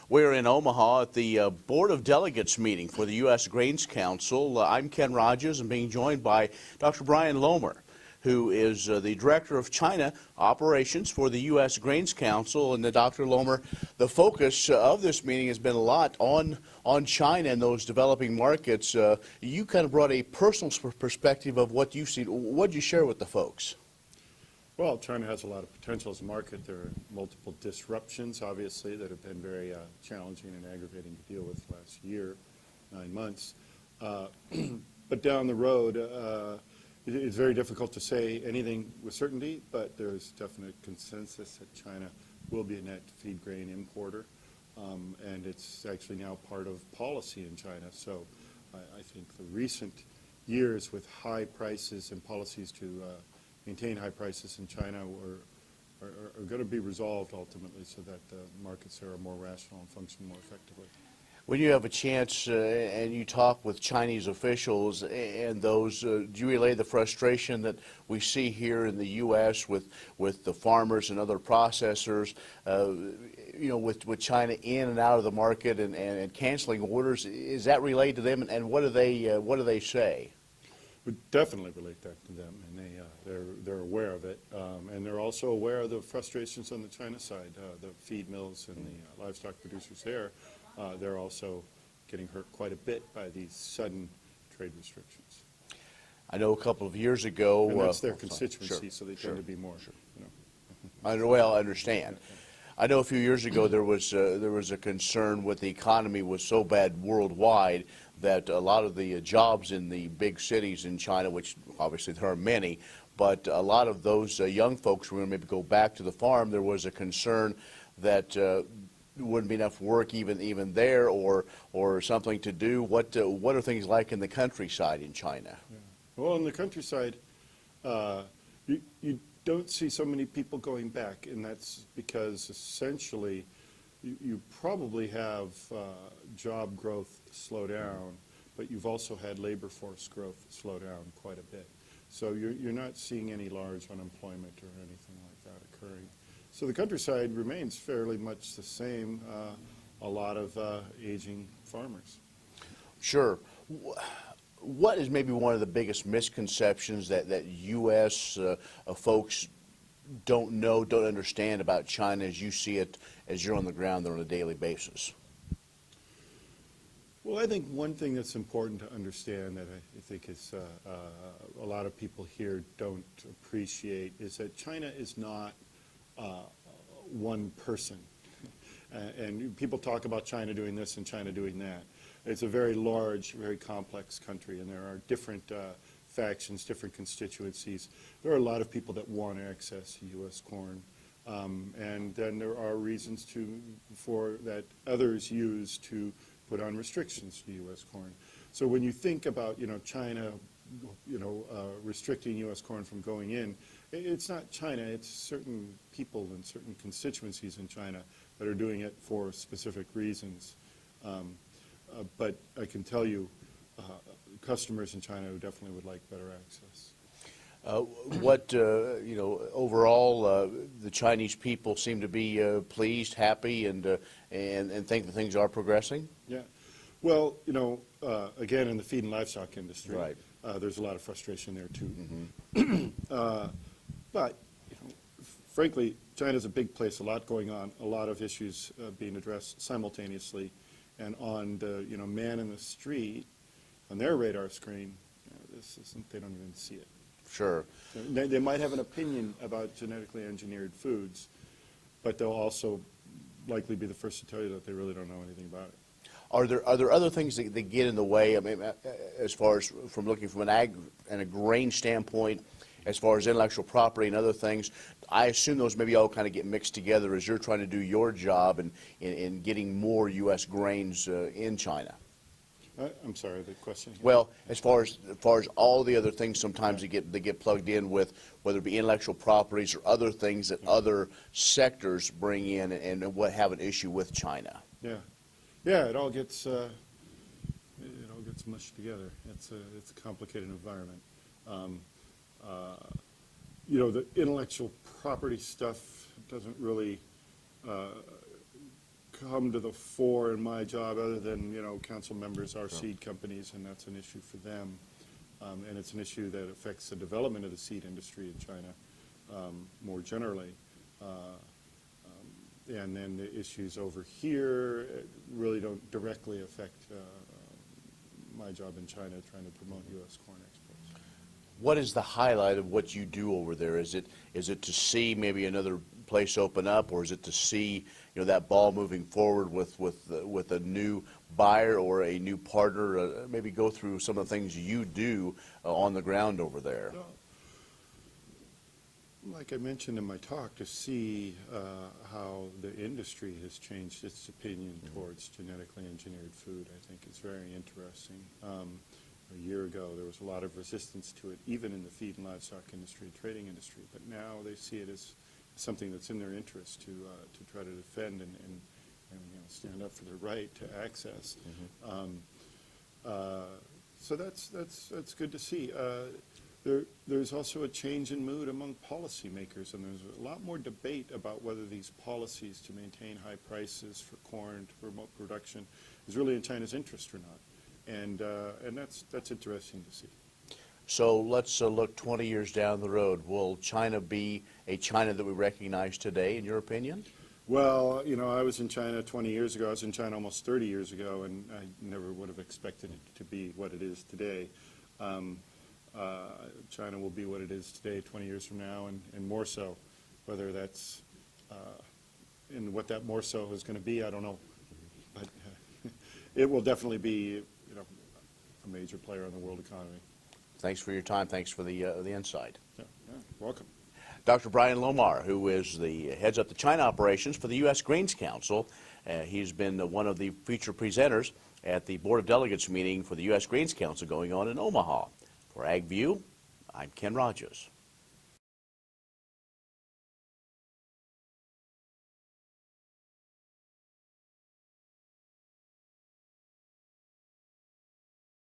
We're in Omaha at the Board of Delegates meeting for the U.S. Grains Council. I'm Ken Rahjes and being joined by Dr. Bryan Lohmar, who is the Director of China Operations for the U.S. Grains Council. And Dr. Lohmar, the focus of this meeting has been a lot on China and those developing markets. You kind of brought a personal perspective of what you've seen. What did you share with the folks? Well, China has a lot of potential as a market. There are multiple disruptions, obviously, that have been very challenging and aggravating to deal with last year, 9 months. But down the road, it's very difficult to say anything with certainty, but there's definite consensus that China will be a net feed grain importer, and it's actually now part of policy in China. So I think the recent years with high prices and policies to maintain high prices in China are going to be resolved ultimately so that the markets there are more rational and function more effectively. When you have a chance and you talk with Chinese officials and those, do you relay the frustration that we see here in the U.S. with the farmers and other processors, with China in and out of the market and canceling orders? Is that relayed to them, and what do they say? We definitely relate that to them, and they're aware of it, and they're also aware of the frustrations on the China side. The feed mills and the livestock producers there, they're also getting hurt quite a bit by these sudden trade restrictions. I know a couple of years ago, and that's their constituency, sure, so they sure, tend to be more. Sure. Well, I understand. I know a few years ago there was a concern with the economy was so bad worldwide that a lot of the jobs in the big cities in China, which obviously there are many, but a lot of those young folks were going to maybe go back to the farm. There was a concern that there wouldn't be enough work even there, or something to do. What are things like in the countryside in China? yeah. Well, in the countryside, you don't see so many people going back, and that's because essentially you probably have job growth slow down, but you've also had labor force growth slow down quite a bit. So you're not seeing any large unemployment or anything like that occurring. So the countryside remains fairly much the same, a lot of aging farmers. Sure. What is maybe one of the biggest misconceptions that U.S. Folks don't know, don't understand about China as you see it, as you're on the ground there on a daily basis? Well, I think one thing that's important to understand that I think is a lot of people here don't appreciate is that China is not one person. And people talk about China doing this and China doing that. It's a very large, very complex country, and there are different factions, different constituencies. There are a lot of people that want to access U.S. corn, and then there are reasons for that others use to put on restrictions to U.S. corn. So when you think about China, restricting U.S. corn from going in, it's not China. It's certain people and certain constituencies in China that are doing it for specific reasons. But I can tell you, customers in China who definitely would like better access. Overall, the Chinese people seem to be pleased, happy, and think that things are progressing? Yeah. Well, again, in the feed and livestock industry, right. There's a lot of frustration there, too. Mm-hmm. But, frankly, China's a big place, a lot going on, a lot of issues being addressed simultaneously. And on the man in the street, on their radar screen, they don't even see it. Sure. They might have an opinion about genetically engineered foods, but they'll also likely be the first to tell you that they really don't know anything about it. Are there other things that get in the way? I mean, as far as from looking from an ag and a grain standpoint, as far as intellectual property and other things, I assume those maybe all kind of get mixed together as you're trying to do your job in getting more U.S. grains in China. I'm sorry, the question here. Well, as far as all the other things, sometimes they get plugged in with whether it be intellectual properties or other things that other sectors bring in and what have an issue with China. Yeah, yeah, it all gets mushed together. It's a complicated environment. The intellectual property stuff doesn't really come to the fore in my job, other than, council members are seed companies, and that's an issue for them. And it's an issue that affects the development of the seed industry in China more generally. And then the issues over here really don't directly affect my job in China, trying to promote U.S. corn exports. What is the highlight of what you do over there? Is it to see maybe another place open up, or is it to see that ball moving forward with a new buyer or a new partner? Maybe go through some of the things you do on the ground over there. Well, like I mentioned in my talk, to see how the industry has changed its opinion towards genetically engineered food, I think is very interesting. A year ago, there was a lot of resistance to it, even in the feed and livestock industry, trading industry. But now they see it as something that's in their interest to try to defend and stand up for their right to access. So that's good to see. There's also a change in mood among policymakers, and there's a lot more debate about whether these policies to maintain high prices for corn, to promote production, is really in China's interest or not. And that's interesting to see. So let's look 20 years down the road. Will China be a China that we recognize today, in your opinion? Well, I was in China 20 years ago. I was in China almost 30 years ago, and I never would have expected it to be what it is today. China will be what it is today 20 years from now, and more so. Whether that's, and what that more so is going to be, I don't know. But it will definitely be, a major player in the world economy. Thanks for your time. Thanks for the insight. Yeah, welcome. Dr. Bryan Lohmar, who heads up the China operations for the U.S. Greens Council. He's been one of the featured presenters at the Board of Delegates meeting for the U.S. Greens Council going on in Omaha. For Agview, I'm Ken Rahjes.